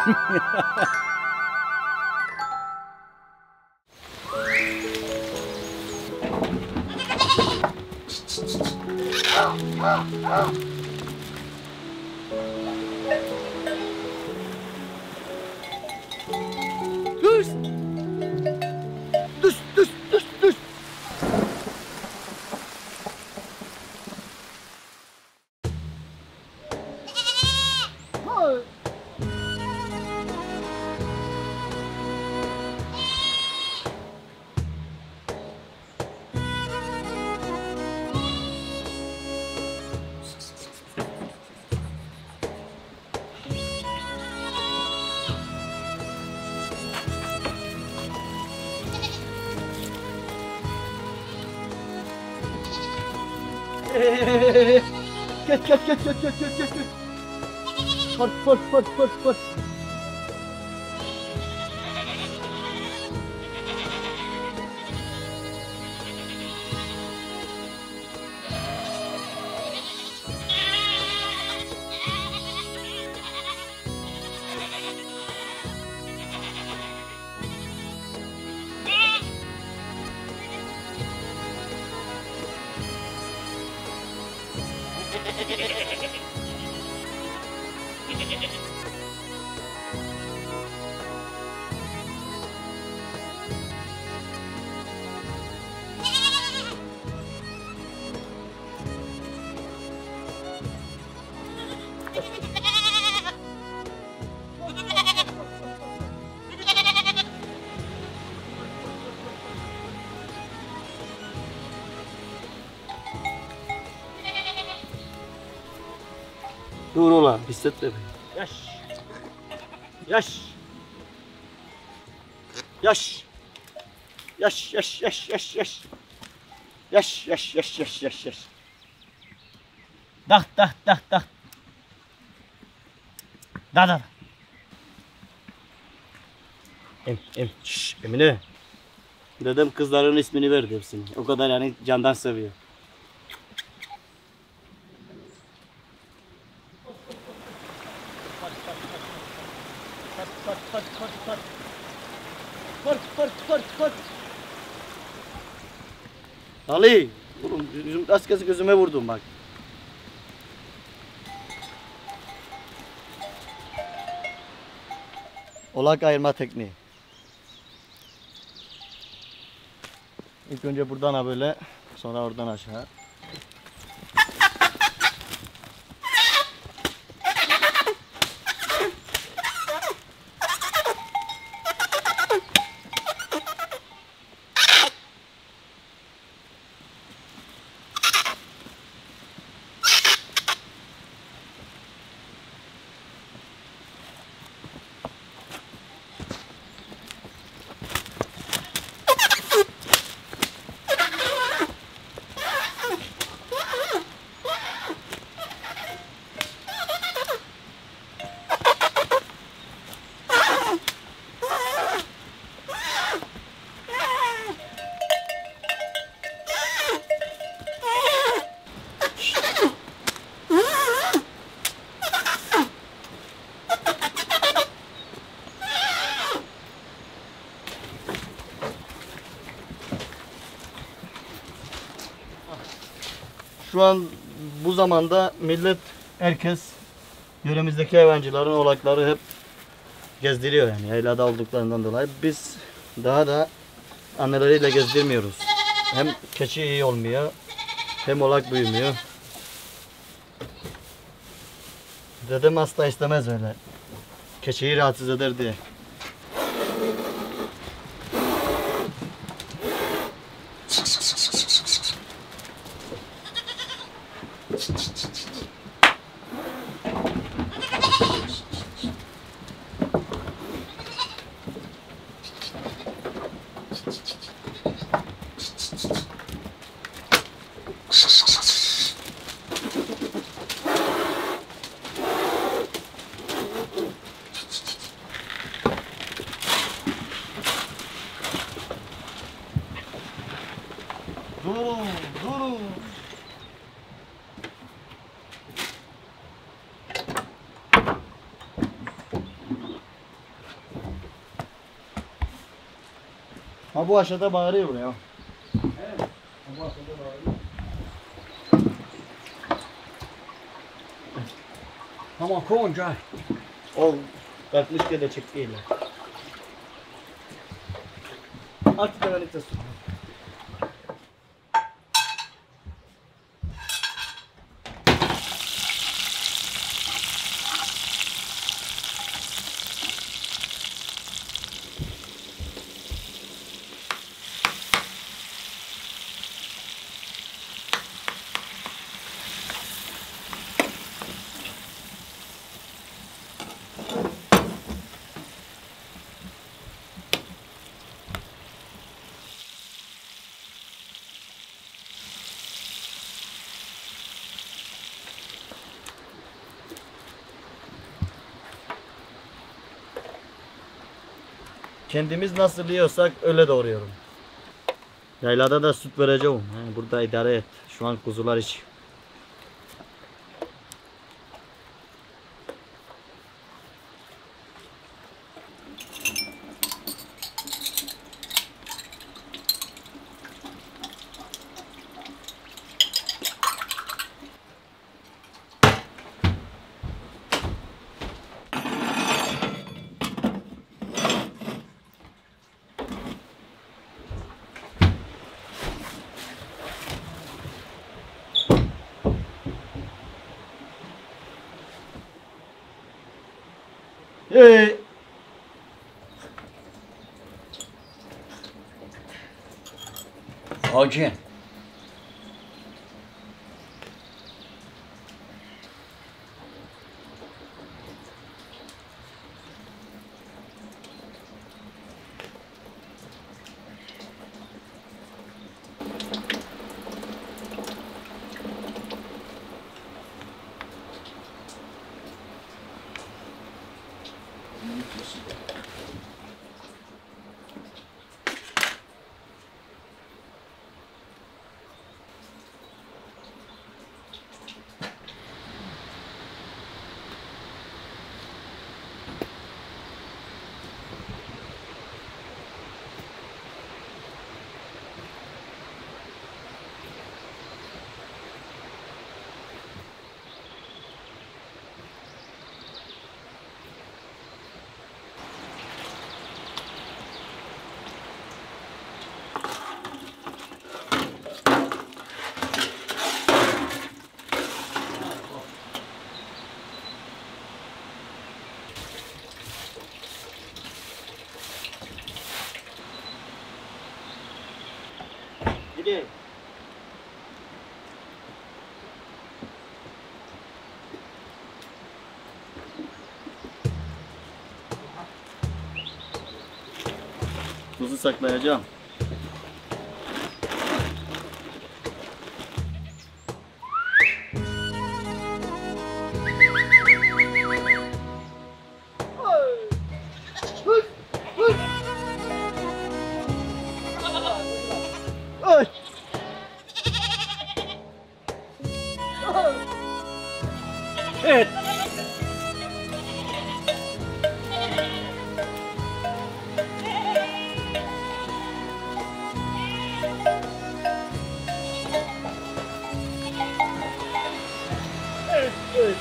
Düş! Düş, düş, düş, düş! Hay! Geç, geç, geç, geç, geç, geç, geç. Fır, fır, fır, fır, fır. Dur ola, hissetme beni. Yaş. Yaş. Yaş. Yaş, yaş, yaş, yaş, yaş. Yaş, yaş, yaş, yaş, yaş, yaş. Dah, dah, dah, dah. Dah, dah. Şşş Emine. Dedem kızların ismini verdi hepsini. O kadar yani candan seviyor. Fırt, fırt, fırt, fırt. Fırt, fırt, fırt, fırt. Ali, oğlum az kez gözüme vurdun bak. Olak ayırma tekniği. İlk önce buradan ha böyle, sonra oradan aşağı. Şu an bu zamanda millet, herkes yöremizdeki hayvancıların oğlakları hep gezdiriyor yani yaylada olduklarından dolayı. Biz daha da anneleriyle gezdirmiyoruz. Hem keçi iyi olmuyor, hem oğlak büyümüyor. Dedem asla istemez öyle. Keçiyi rahatsız eder diye. Durun, durun. Ha bu aşağıda bağırıyor buraya. Evet. Ha bu aşağıda bağırıyor. Tamam koyunca. O kalkmış ki de çektiyle. Artık da birlikte su. Kendimiz nasıl yiyorsak öyle doğruyorum. Yaylada da süt vereceğim. Burada idare et. Şu an kuzular iç. Hey! Hacı. Gidelim. Tuzu saklayacağım. Ay! Evet. Evet.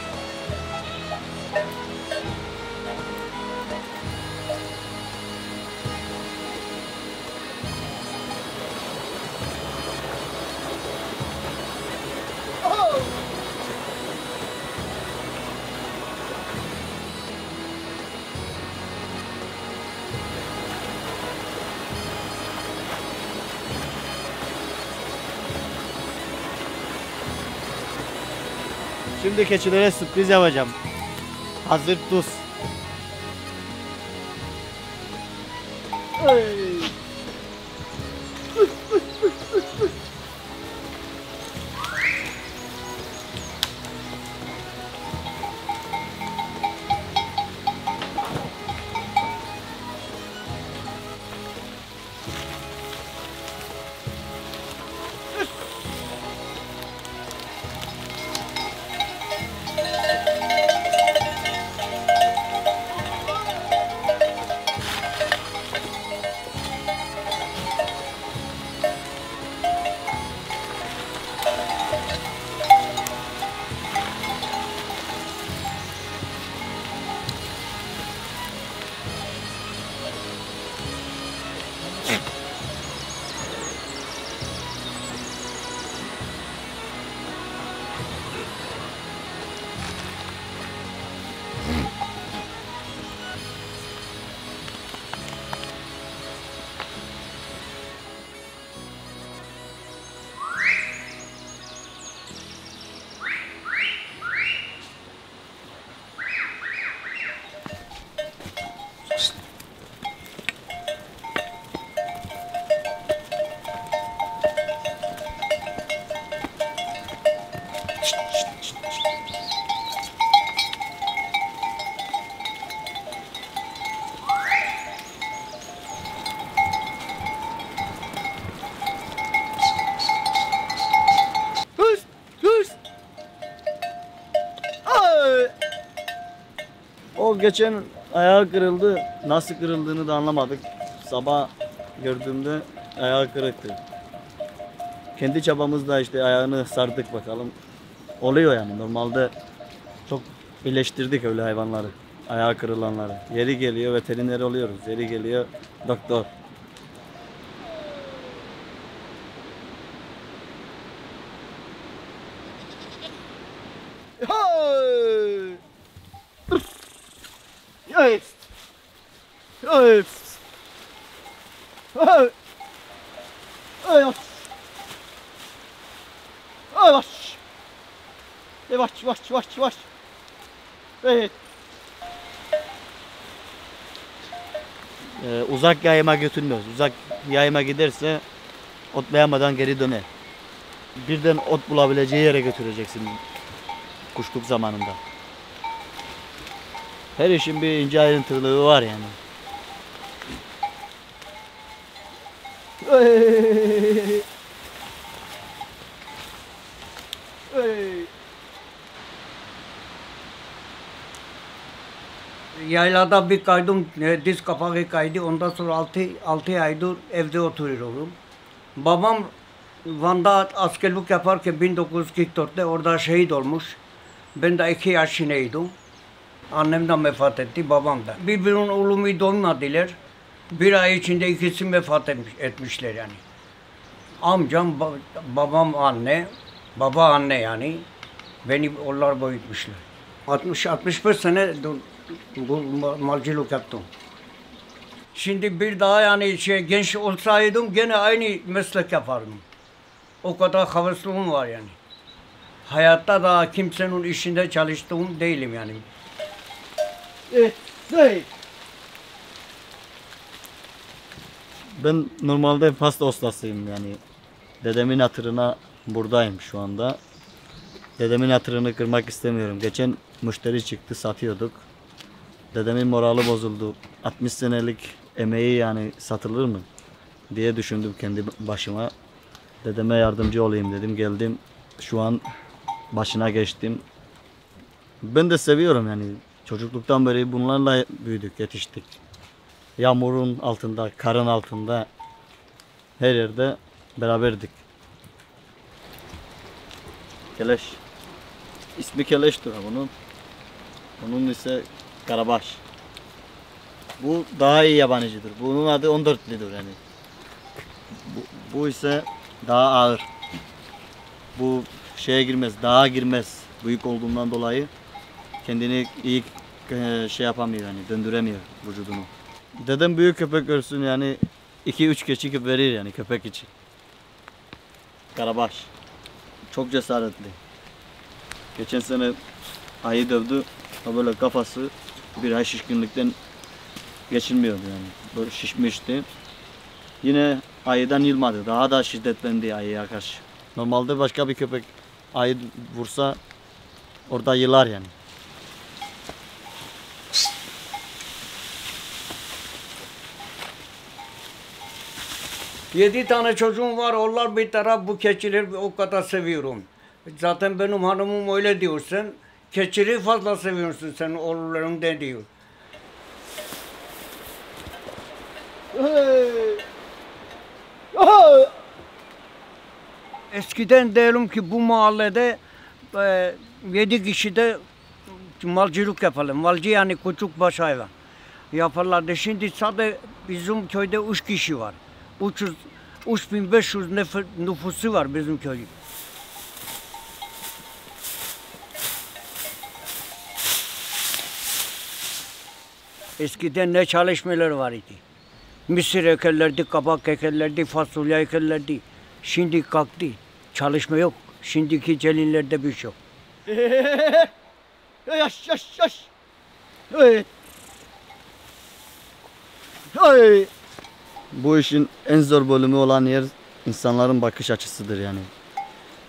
Şimdi keçilere sürpriz yapacağım. Hazır tuz. Ay. O geçen ayağı kırıldı. Nasıl kırıldığını da anlamadık. Sabah gördüğümde ayağı kırıktı. Kendi çabamızla işte ayağını sardık bakalım. Oluyor yani. Normalde çok iyileştirdik öyle hayvanları. Ayağı kırılanları. Yeri geliyor veteriner oluyoruz. Yeri geliyor doktor. Hey! Yes! Yes! Hey! Hey, yavaş! Yavaş! Yavaş, yavaş, yavaş, yavaş! Evet. Uzak yayıma götürmüyoruz. Uzak yayıma giderse otlayamadan geri döner. Birden ot bulabileceği yere götüreceksin kuşluk zamanında. Her işin bir ince ayrıntılılığı var yani. Hey! Hey! Yaylada bir kaydım, diz kapağı kaydı. Ondan sonra 6 aydır evde oturuyorum. Babam Van'da askerlik yaparken 1944'te orada şehit olmuş. Ben de 2 yaşındaydım. Annem de vefat etti, babam da. Birbirinin oğlumu doymadılar. Bir ay içinde ikisi vefat etmişler yani. Amcam, babam anne, baba anne yani. Beni onlar büyütmüşler. 60-65 sene bu malcılık yaptım. Şimdi bir daha yani genç olsaydım gene aynı meslek yapardım. O kadar hevesliyim var yani. Hayatta da kimsenin işinde çalıştığım değilim yani. Evet. Hey! Ben normalde pasta ustasıyım yani. Dedemin hatırına buradayım şu anda. Dedemin hatırını kırmak istemiyorum. Geçen müşteri çıktı, satıyorduk. Dedemin morali bozuldu. 60 senelik emeği yani satılır mı diye düşündüm kendi başıma. Dedeme yardımcı olayım dedim. Geldim. Şu an başına geçtim. Ben de seviyorum yani. Çocukluktan beri bunlarla büyüdük, yetiştik. Yağmurun altında, karın altında her yerde beraberdik. Keleş. İsmi Keleş'tir bunun. Bunun ise Karabaş. Bu daha iyi yabancıdır. Bunun adı 14'lüdür yani. Bu ise daha ağır. Bu şeye girmez, dağa girmez. Büyük olduğundan dolayı kendini iyi şey yapamıyor yani, döndüremiyor vücudunu. Dedem büyük köpek görsün yani 2-3 keçi verir yani köpek için. Karabaş. Çok cesaretli. Geçen sene ayı dövdü. O böyle kafası bir ay şişkinlikten geçilmiyordu yani. Böyle şişmişti. Yine ayıdan yılmadı. Daha da şiddetlendi ayıya karşı. Normalde başka bir köpek ayı vursa orada yılar yani. Yedi tane çocuğum var, onlar bir taraf, bu keçileri o kadar seviyorum. Zaten benim hanımım öyle diyor, sen keçileri fazla seviyorsun, senin oğulların de diyor. Hey! Hey! Eskiden diyelim ki bu mahallede 7 kişi de malcılık yapalım. Malcı yani küçük baş hayvan yaparlardı. Şimdi sadece bizim köyde 3 kişi var. 3500 nüfusu var bizim köyün. Eskiden ne çalışmalar var idi. Mısır ekerlerdi, kabak ekerlerdi, fasulye ekerlerdi. Şimdi kalktı. Çalışma yok. Şimdiki gelinlerde bir şey yok. Yaş, yaş, yaş! Hey! Hey! Bu işin en zor bölümü olan yer insanların bakış açısıdır yani.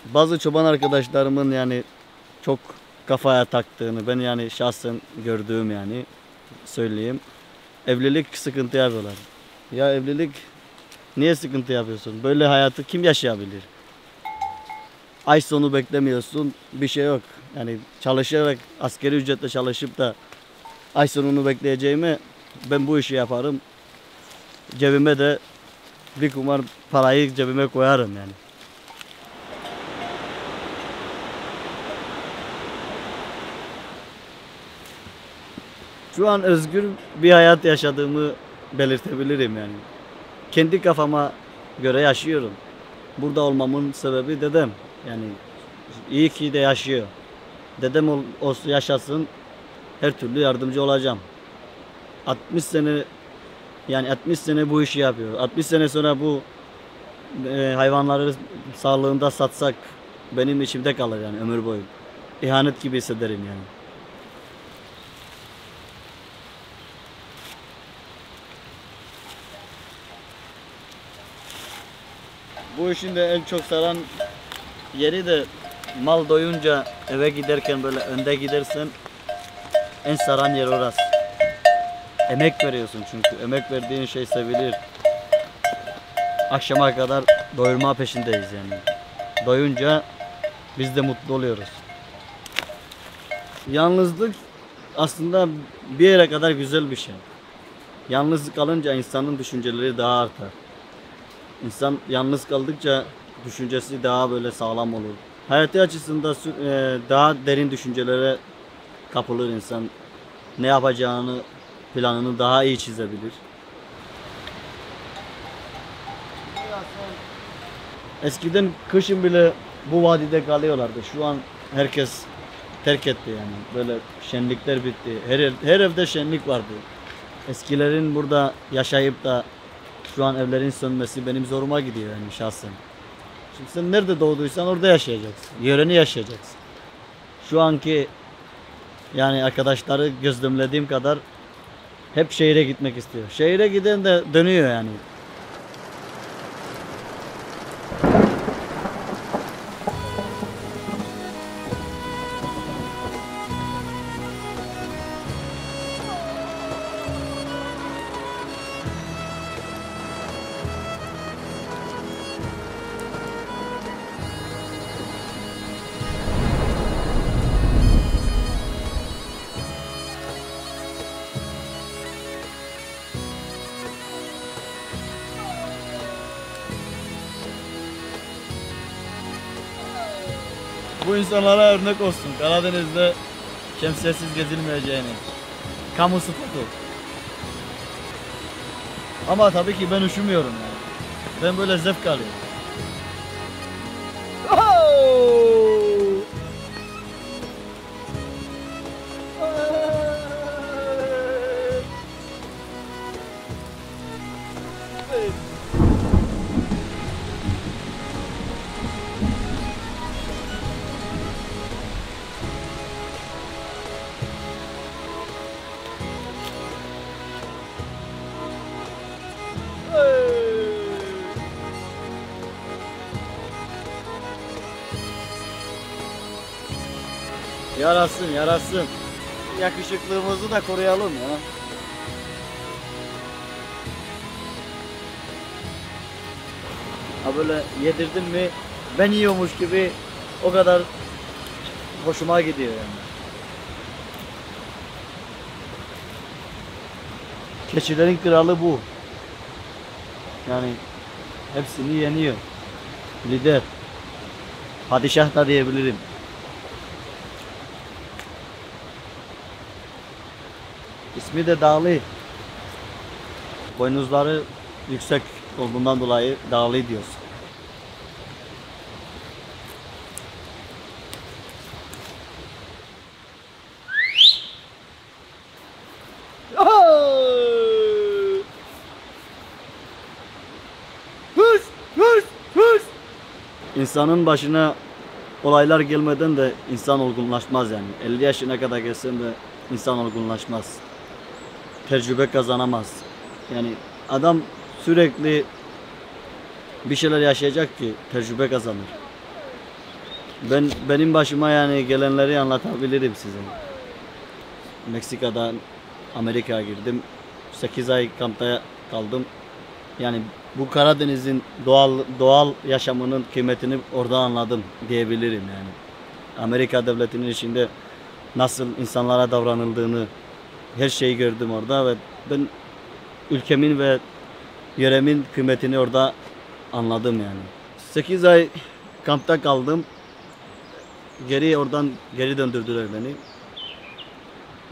Bazı çoban arkadaşlarımın yani çok kafaya taktığını ben yani şahsen gördüğüm yani söyleyeyim. Evlilik sıkıntı yapıyorlar. Ya evlilik niye sıkıntı yapıyorsun? Böyle hayatı kim yaşayabilir? Ay sonu beklemiyorsun, bir şey yok. Yani çalışarak, askeri ücretle çalışıp da ay sonunu bekleyeceğime ben bu işi yaparım. Cebime de bir kumar parayı cebime koyarım yani. Şu an özgür bir hayat yaşadığımı belirtebilirim yani. Kendi kafama göre yaşıyorum. Burada olmamın sebebi dedem. Yani iyi ki de yaşıyor. Dedem yaşasın, her türlü yardımcı olacağım. 60 sene yani 60 sene bu işi yapıyor. 60 sene sonra bu hayvanları sağlığında satsak benim içimde kalır yani ömür boyu. İhanet gibi hissederim yani. Bu işin de en çok saran yeri de mal doyunca eve giderken böyle önde gidersen en saran yer orası. Emek veriyorsun çünkü. Emek verdiğin şey sevilir. Akşama kadar doyurma peşindeyiz yani. Doyunca biz de mutlu oluyoruz. Yalnızlık aslında bir yere kadar güzel bir şey. Yalnız kalınca insanın düşünceleri daha artar. İnsan yalnız kaldıkça düşüncesi daha böyle sağlam olur. Hayatı açısından daha derin düşüncelere kapılır insan. Ne yapacağını, planını daha iyi çizebilir. Eskiden kışın bile bu vadide kalıyorlardı. Şu an herkes terk etti yani. Böyle şenlikler bitti. Her evde şenlik vardı. Eskilerin burada yaşayıp da şu an evlerin sönmesi benim zoruma gidiyor yani şahsen. Şimdi sen nerede doğduysan orada yaşayacaksın. Yöreni yaşayacaksın. Şu anki yani arkadaşları gözlemlediğim kadar hep şehire gitmek istiyor. Şehire giden de dönüyor yani. Bu insanlara örnek olsun. Karadeniz'de şemsiyesiz gezilmeyeceğini. Kamu spotu. Ama tabii ki ben üşümüyorum yani. Ben böyle zevk alıyorum. Yarasın, yarasın. Yakışıklığımızı da koruyalım ya. Ha böyle yedirdin mi ben yiyormuş gibi o kadar hoşuma gidiyor yani. Keçilerin kralı bu. Yani hepsini yeniyor. Lider. Padişah da diyebilirim. İsmi de Dağlı. Boynuzları yüksek olduğundan dolayı Dağlı diyoruz. İnsanın başına olaylar gelmeden de insan olgunlaşmaz yani. 50 yaşına kadar gelsen de insan olgunlaşmaz. Tecrübe kazanamaz. Yani adam sürekli bir şeyler yaşayacak ki tecrübe kazanır. Benim başıma yani gelenleri anlatabilirim size. Meksika'dan Amerika'ya girdim. 8 ay kampta kaldım. Yani bu Karadeniz'in doğal yaşamının kıymetini orada anladım diyebilirim yani. Amerika devletinin içinde nasıl insanlara davranıldığını, her şeyi gördüm orada ve ben ülkemin ve yöremin kıymetini orada anladım yani. 8 ay kampta kaldım. Oradan geri döndürdüler beni.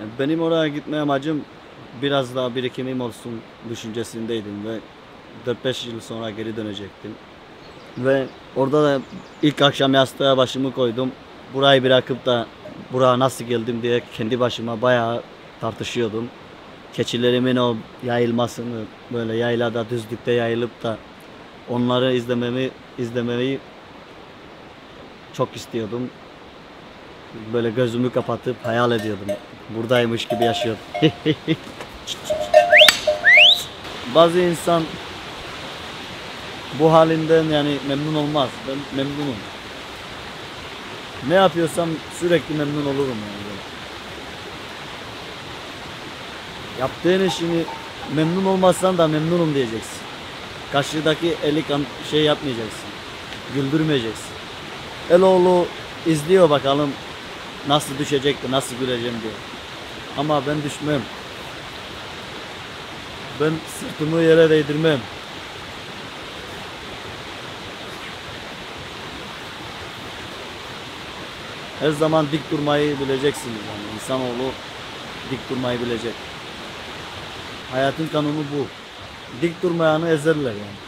Yani benim oraya gitme amacım biraz daha birikimim olsun düşüncesindeydim ve 4-5 yıl sonra geri dönecektim. Ve orada da ilk akşam yastığa başımı koydum. Burayı bırakıp da buraya nasıl geldim diye kendi başıma bayağı tartışıyordum. Keçilerimin o yayılmasını, böyle yaylada, düzlükte yayılıp da onları izlemeyi çok istiyordum. Böyle gözümü kapatıp hayal ediyordum. Buradaymış gibi yaşıyordum. Bazı insan bu halinden yani memnun olmaz. Ben memnunum. Ne yapıyorsam sürekli memnun olurum yani. Yaptığın işini memnun olmazsan da memnunum diyeceksin. Karşıdaki şey yapmayacaksın. Güldürmeyeceksin. Eloğlu izliyor bakalım nasıl düşecek de nasıl güleceğim diye. Ama ben düşmem. Ben sırtımı yere değdirmem. Her zaman dik durmayı bileceksiniz yani. İnsanoğlu dik durmayı bilecek. Hayatın kanunu bu. Dik durmayanı ezerler yani.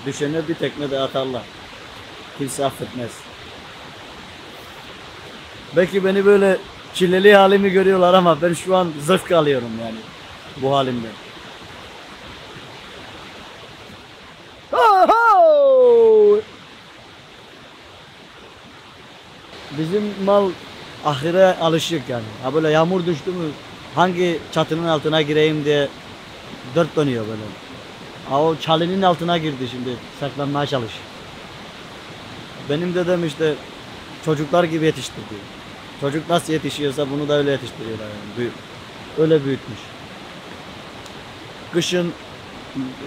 Düşene bir tekme de atarlar. Kimse affetmez. Belki beni böyle çileli halimi görüyorlar ama ben şu an zırh alıyorum yani bu halimde. Bizim mal ahire alışık yani. Ha böyle yağmur düştü mü hangi çatının altına gireyim diye dört dönüyor böyle. Ha o çalının altına girdi şimdi saklanmaya çalışıyor. Benim dedem işte çocuklar gibi yetiştirdi. Çocuk nasıl yetişiyorsa bunu da öyle yetiştiriyorlar yani. Öyle büyütmüş. Kışın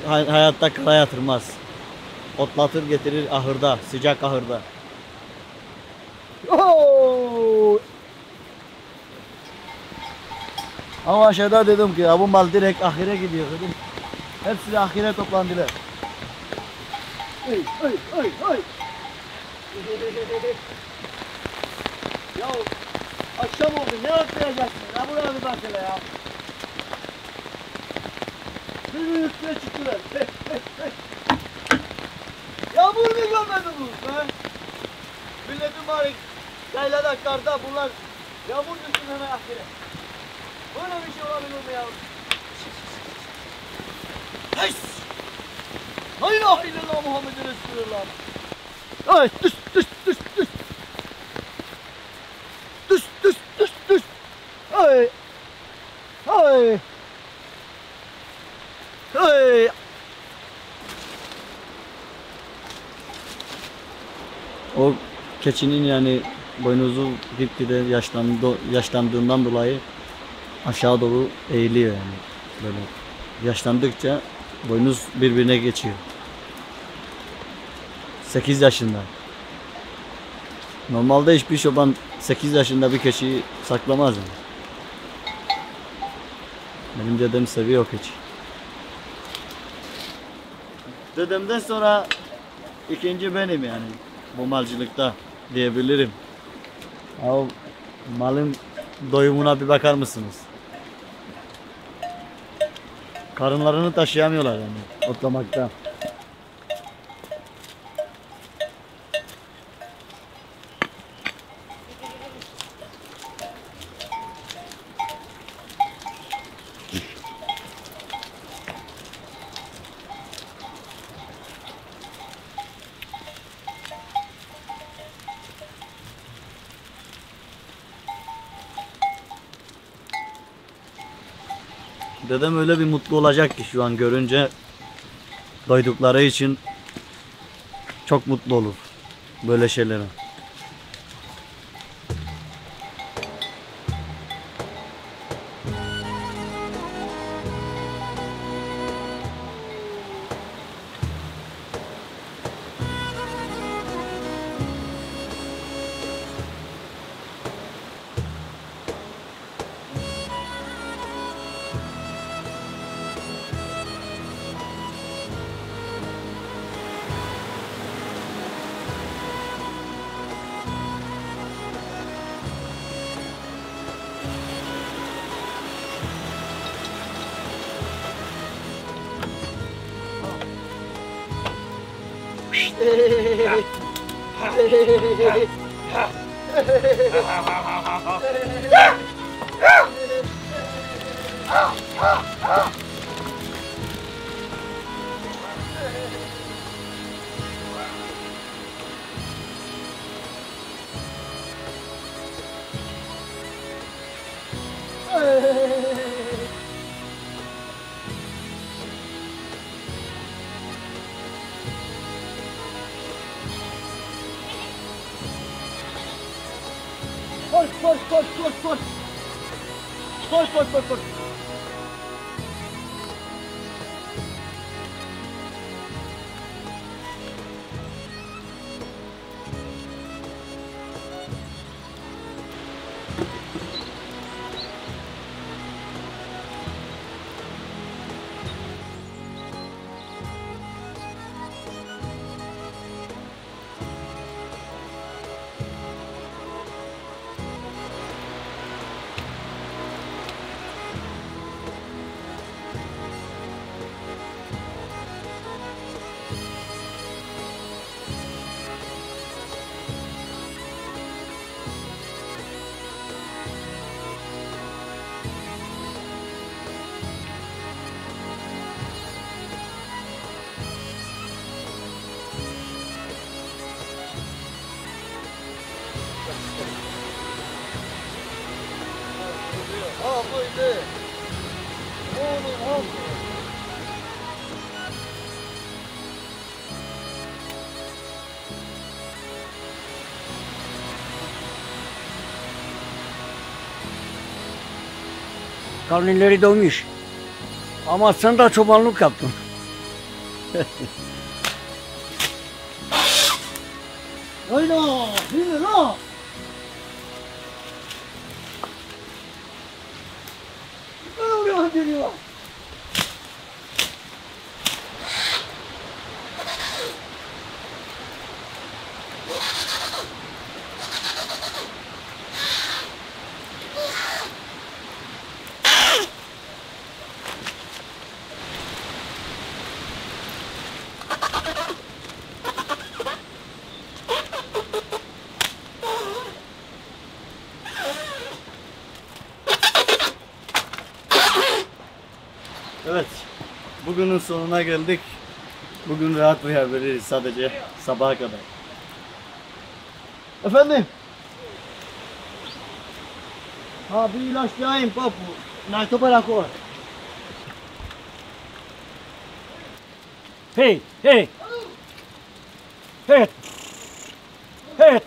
hayatta kara yatırmaz. Otlatır getirir ahırda, sıcak ahırda. Oo! Ama aşağıda dedim ki bu mal direkt ahire gidiyor dedim. Hepsi de ahire toplandılar. Ya akşam oldu ne atlayacaksın? Ya buraya bir bak hele ya. Bir üstüne çıktılar. Yağmur mu görmediniz be? Milletin bari yaylada karda bunlar yağmur düşsün hemen ahire. Böyle bir şey olabilir mi ya? Heys! La ilahe illallah Muhammeden Resulullah. Ay düş. Düş. Ay. O keçinin yani boynuzu gitgide yaşlandığından dolayı aşağı doğru eğiliyor yani. Böyle yaşlandıkça boynuz birbirine geçiyor. 8 yaşında. Normalde hiçbir çoban 8 yaşında bir keçiyi saklamaz yani. Benim dedem seviyor keçi. Dedemden sonra ikinci benim yani bu malcılıkta diyebilirim. O malın doyumuna bir bakar mısınız? Karınlarını taşıyamıyorlar yani otlamakta. Dedem öyle bir mutlu olacak ki şu an görünce doydukları için çok mutlu olur böyle şeylere. Koş koş koş koş koş. Koş koş koş koş. Haydi. Oğlum al. Karnları doymuş. Ama sen de çobanlık yaptın. Hayda, yürü lan. Ne oluyor geliyor? Evet, bugünün sonuna geldik. Bugün rahat uyuyabiliriz sadece sabaha kadar. Efendim? Ha, bir ilaç yayayım papu. Naito para koy. Hey, hey. Hey. Hey.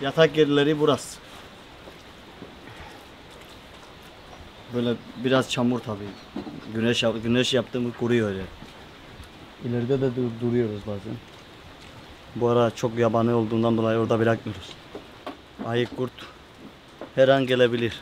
Yatak yerleri burası. Böyle biraz çamur tabii. Güneş yaptığımız kuruyor öyle. İleride de duruyoruz bazen. Bu ara çok yabani olduğundan dolayı orada bırakmıyoruz. Ayı, kurt her an gelebilir.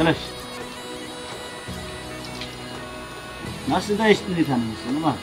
Arkadaş. Nasıl da içtiğini tanıyorsun ama.